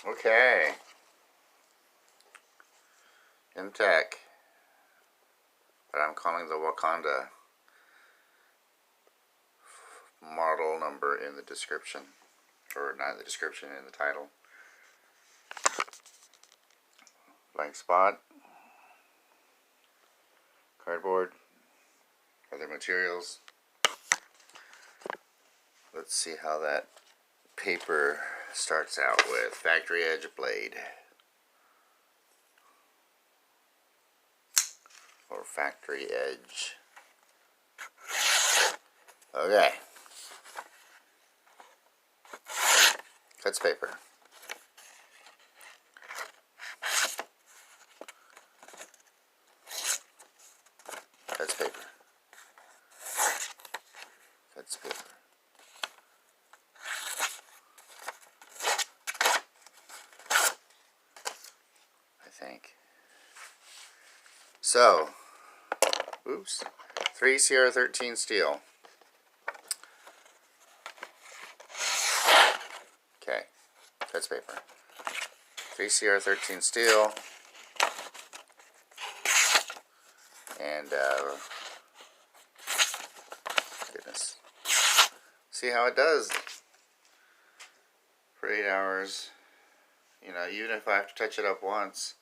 Okay. MTech. But I'm calling the Wakanda. Model number in the description. Or not in the description, in the title. Blank spot. Cardboard. Other materials. Let's see how that paper starts out with. Factory edge blade. Or factory edge. Okay. Cuts paper. Cuts paper. Cuts paper. I think. So, oops, 3 CR13 steel. Okay, cuts paper. 3 CR13 steel. And, goodness. See how it does for 8 hours. You know, even if I have to touch it up once,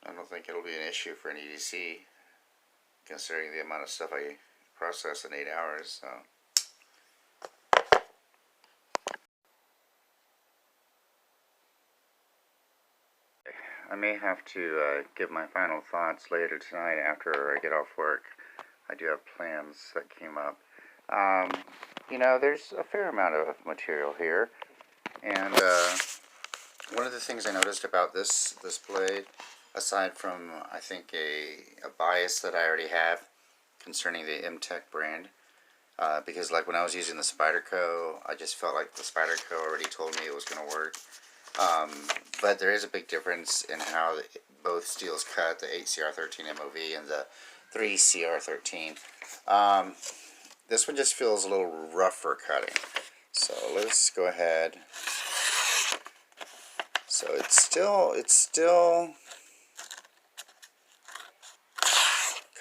I don't think it'll be an issue for an EDC, considering the amount of stuff I process in 8 hours. So, I may have to give my final thoughts later tonight after I get off work. I do have plans that came up. You know, there's a fair amount of material here, and one of the things I noticed about this blade, aside from I think a bias that I already have concerning the MTech brand, because like when I was using the Spyderco, I just felt like the Spyderco already told me it was going to work. But there is a big difference in how both steels cut, the 8CR13 MOV and the 3CR13. This one just feels a little rougher cutting. So let's go ahead. So it's still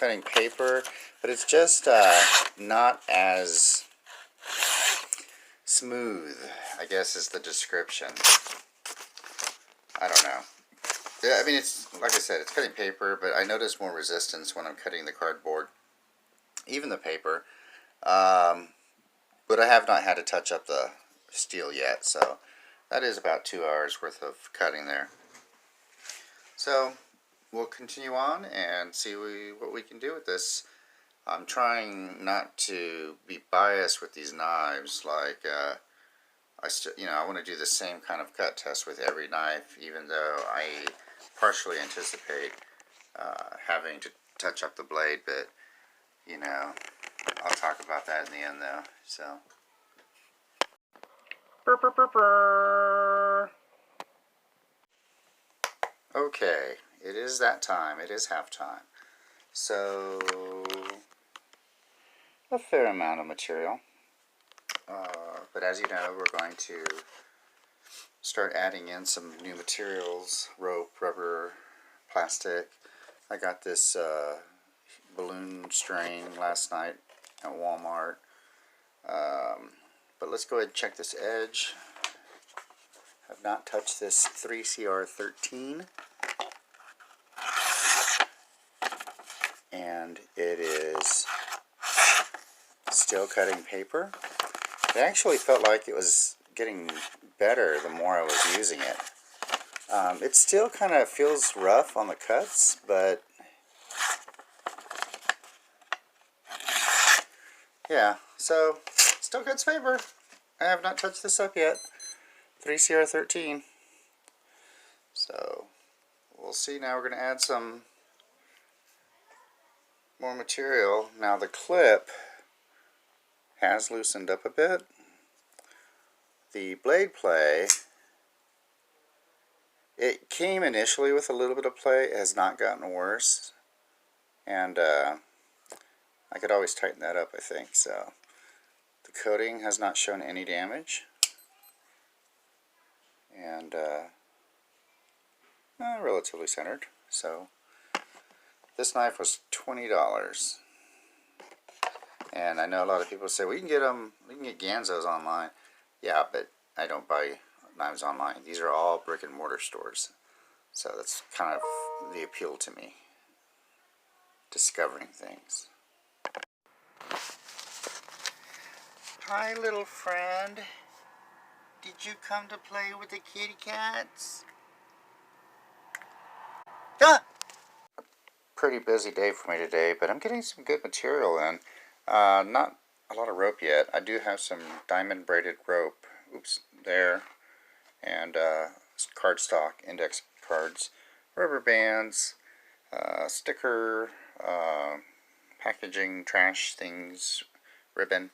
cutting paper, but it's just not as smooth, I guess is the description. I don't know. Yeah, I mean, it's like I said, it's cutting paper, but I notice more resistance when I'm cutting the cardboard, even the paper. But I have not had to touch up the steel yet, so that is about 2 hours worth of cutting there. So we'll continue on and see what we can do with this. I'm trying not to be biased with these knives. Like I want to do the same kind of cut test with every knife, even though I partially anticipate having to touch up the blade. But you know, I'll talk about that in the end, though. So. Okay, it is that time. It is halftime. So, a fair amount of material. But as you know, we're going to start adding in some new materials, rope, rubber, plastic. I got this balloon string last night at Walmart. But let's go ahead and check this edge. Have not touched this 3CR13. And it is still cutting paper. It actually felt like it was getting better the more I was using it. It still kind of feels rough on the cuts, but yeah, so still cuts paper. I have not touched this up yet. 3CR13. So we'll see. Now we're going to add some more material. Now the clip has loosened up a bit. The blade play, it came initially with a little bit of play. It has not gotten worse, and I could always tighten that up, I think. So the coating has not shown any damage, and relatively centered. So this knife was $20, and I know a lot of people say we can get Ganzos online. Yeah, but I don't buy knives online. These are all brick and mortar stores, so that's kind of the appeal to me. Discovering things. Hi, little friend. Did you come to play with the kitty cats? Ah! Pretty busy day for me today, but I'm getting some good material in. Not a lot of rope yet. I do have some diamond braided rope. Oops, there. And cardstock index cards, rubber bands, sticker, packaging, trash things, ribbon.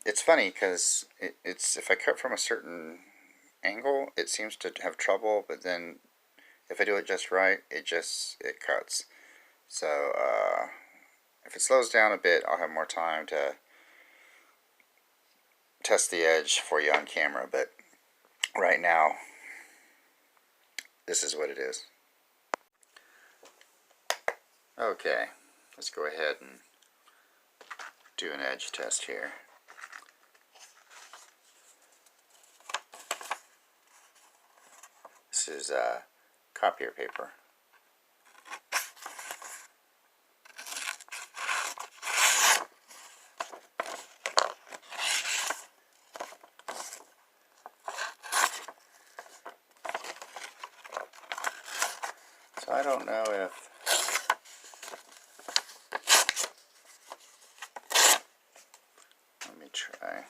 It's funny because it's if I cut from a certain angle, it seems to have trouble, but then if I do it just right, it cuts. So if it slows down a bit, I'll have more time to test the edge for you on camera, but right now, this is what it is. Okay, let's go ahead and do an edge test here. This is copier paper. So I don't know if let me try.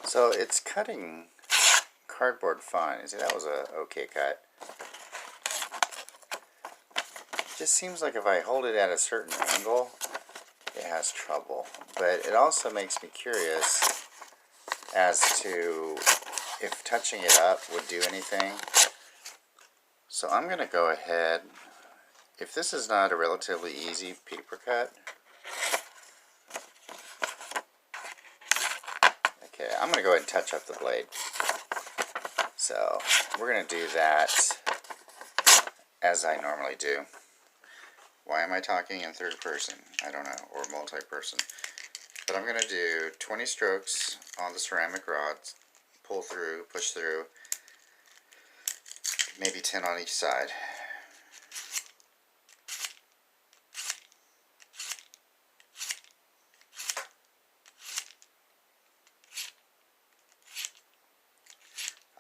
So it's cutting cardboard fine. See, that was a okay cut. It just seems like if I hold it at a certain angle, it has trouble. But it also makes me curious as to if touching it up would do anything. So I'm going to go ahead, if this is not a relatively easy paper cut, okay, I'm going to go ahead and touch up the blade. So we're going to do that as I normally do. Why am I talking in third person? I don't know, or multi-person. But I'm going to do 20 strokes on the ceramic rods, pull through, push through, maybe 10 on each side.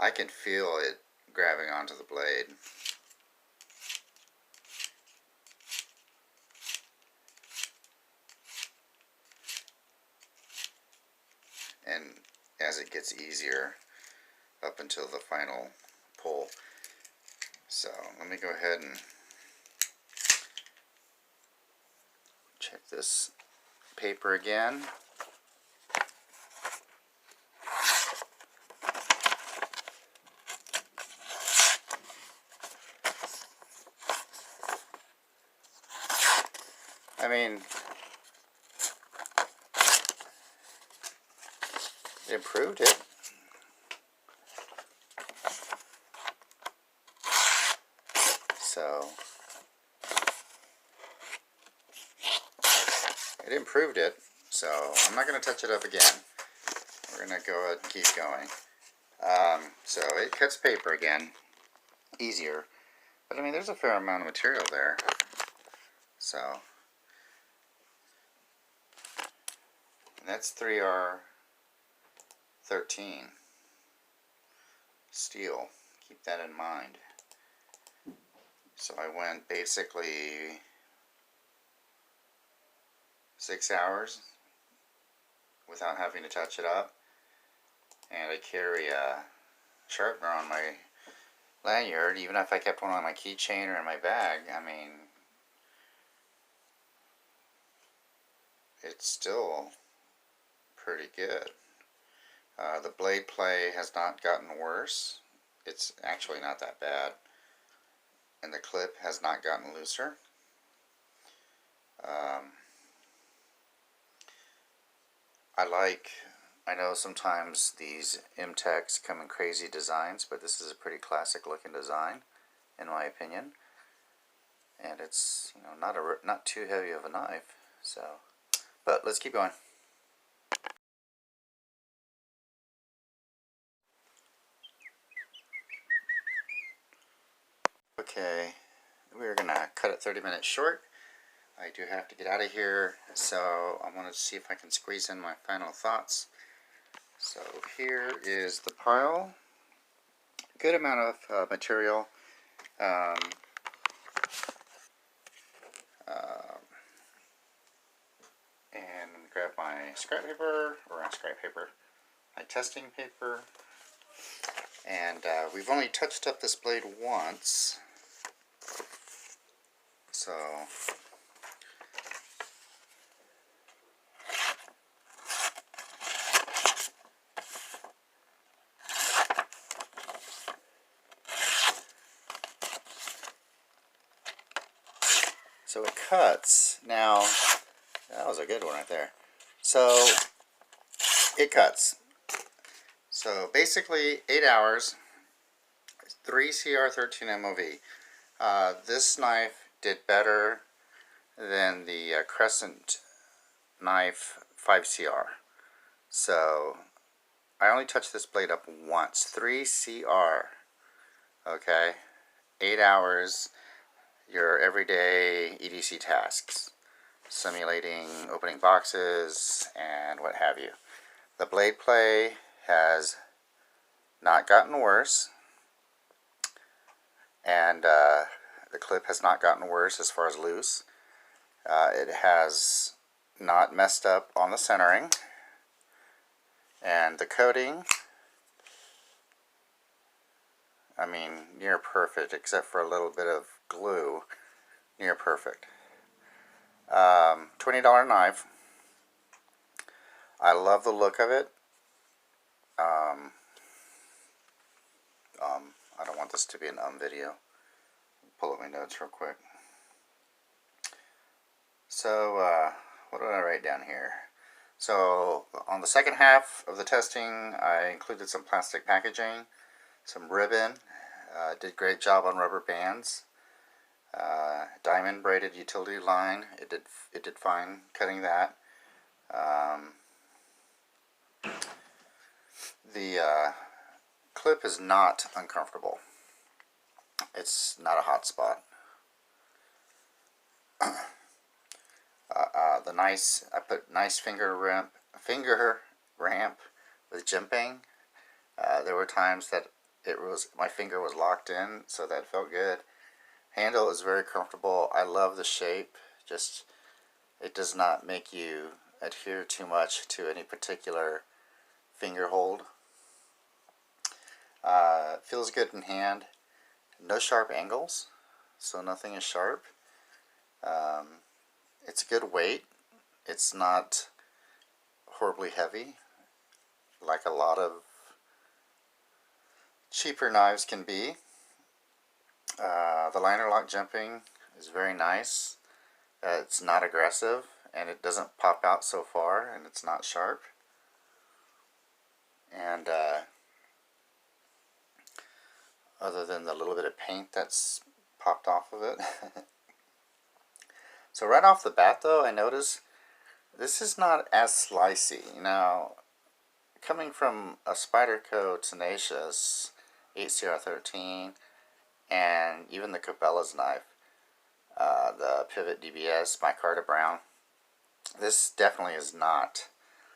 I can feel it grabbing onto the blade. And as it gets easier up until the final pull. So let me go ahead and check this paper again. I mean, it improved it. So it improved it. So I'm not going to touch it up again. We're going to go ahead and keep going. So it cuts paper again, easier. But I mean, there's a fair amount of material there. So that's 3R13 steel. Keep that in mind. So I went basically 6 hours without having to touch it up. And I carry a sharpener on my lanyard, even if I kept one on my keychain or in my bag. I mean, it's still pretty good. The blade play has not gotten worse. It's actually not that bad. And the clip has not gotten looser. I know sometimes these MTechs come in crazy designs, but this is a pretty classic looking design, in my opinion. And it's, you know, not too heavy of a knife. So, but let's keep going. Okay, we're gonna cut it 30 minutes short. I do have to get out of here, so I want to see if I can squeeze in my final thoughts. So here is the pile. Good amount of material. Um, and grab my scrap paper, or not scrap paper, my testing paper. And we've only touched up this blade once. So it cuts. Now, that was a good one right there. So, it cuts. So, basically, 8 hours, 3 CR13 MOV. This knife did better than the Crescent knife 5 CR. So, I only touched this blade up once. 3 CR. Okay? 8 hours, your everyday EDC tasks, simulating opening boxes and what have you. The blade play has not gotten worse, and the clip has not gotten worse as far as loose. It has not messed up on the centering, and the coating, I mean, near perfect, except for a little bit of glue. Near perfect. $20 knife. I love the look of it. I don't want this to be an video. Pull up my notes real quick. So, what did I write down here? So, on the second half of the testing, I included some plastic packaging, some ribbon. Did a great job on rubber bands. Diamond braided utility line. It did fine cutting that. The clip is not uncomfortable. It's not a hot spot. I put nice finger ramp with jimping. There were times that my finger was locked in, so that felt good. Handle is very comfortable. I love the shape. Just, it does not make you adhere too much to any particular finger hold. Feels good in hand. No sharp angles, so nothing is sharp. It's a good weight. It's not horribly heavy, like a lot of cheaper knives can be. The liner lock jimping is very nice. It's not aggressive, and it doesn't pop out so far, and it's not sharp. And other than the little bit of paint that's popped off of it. So right off the bat, though, I notice this is not as slicey. Now, coming from a Spyderco Tenacious 8CR13 and even the Cabela's knife, the Pivot DBS by Carter Brown, this definitely is not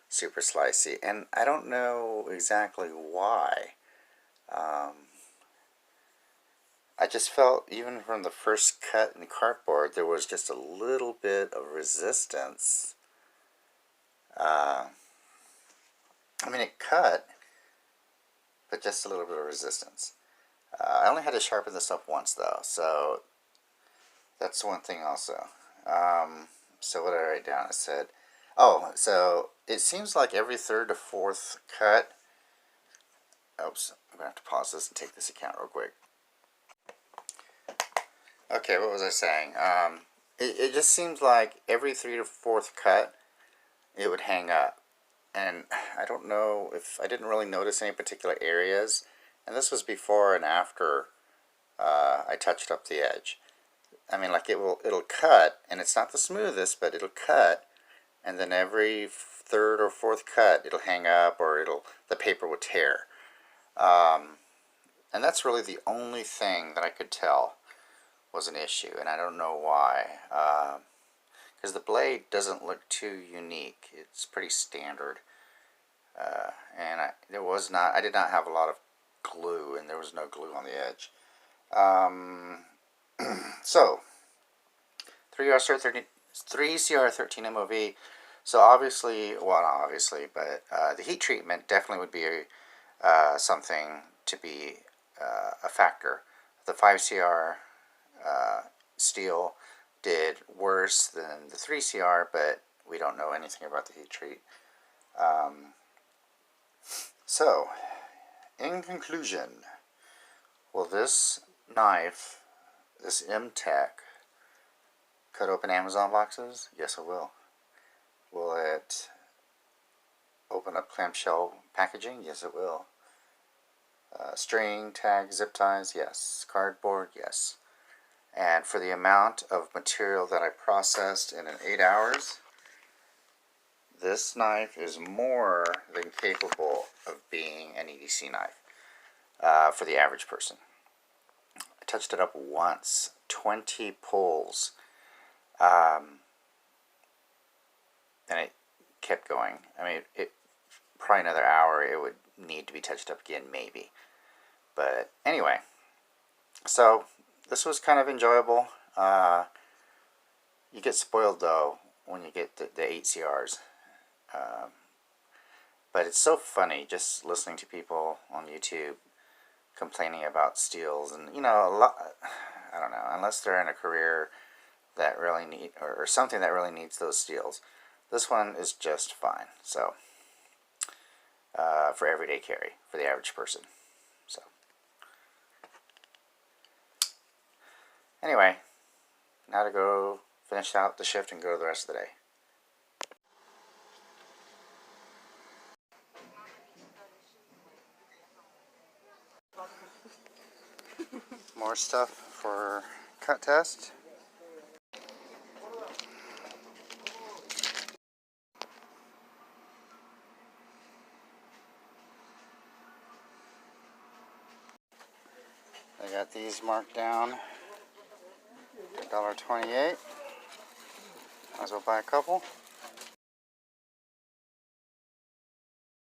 super slicey, and I don't know exactly why. I just felt, even from the first cut in cardboard, there was just a little bit of resistance. I mean, it cut, but just a little bit of resistance. I only had to sharpen this up once, though, so that's one thing also. So what did I write down? I said, oh, so it seems like every third to fourth cut. Oops, I'm going to have to pause this and take this account real quick. Okay, what was I saying? It just seems like every 3 to 4th cut, it would hang up. and I don't know if I didn't really notice any particular areas, and this was before and after I touched up the edge. I mean, like it'll cut, and it's not the smoothest, but it'll cut, and then every third or fourth cut it'll hang up, or the paper will tear. And that's really the only thing that I could tell was an issue, and I don't know why. Because the blade doesn't look too unique. It's pretty standard. And I did not have a lot of glue, and there was no glue on the edge. So, 3CR13 MOV. So obviously, well, not obviously, but the heat treatment definitely would be something to be a factor. The 5CR steel did worse than the 3CR, but we don't know anything about the heat treat. So, in conclusion, will this knife, this MTech, cut open Amazon boxes? Yes, it will. Will it open up clamshell packaging? Yes, it will. String, tag, zip ties? Yes. Cardboard? Yes. And for the amount of material that I processed in 8 hours, this knife is more than capable of being an EDC knife for the average person. I touched it up once, 20 pulls, and it kept going. I mean, probably another hour it would need to be touched up again, maybe. But anyway, so this was kind of enjoyable. You get spoiled though when you get the 8CRs. But it's so funny just listening to people on YouTube complaining about steels, and you know, I don't know, unless they're in a career that really need, or something that really needs those steels. This one is just fine. So for everyday carry, for the average person. So anyway, now to go finish out the shift and go to the rest of the day. More stuff for cut test. I got these marked down, $1.28. Might as well buy a couple.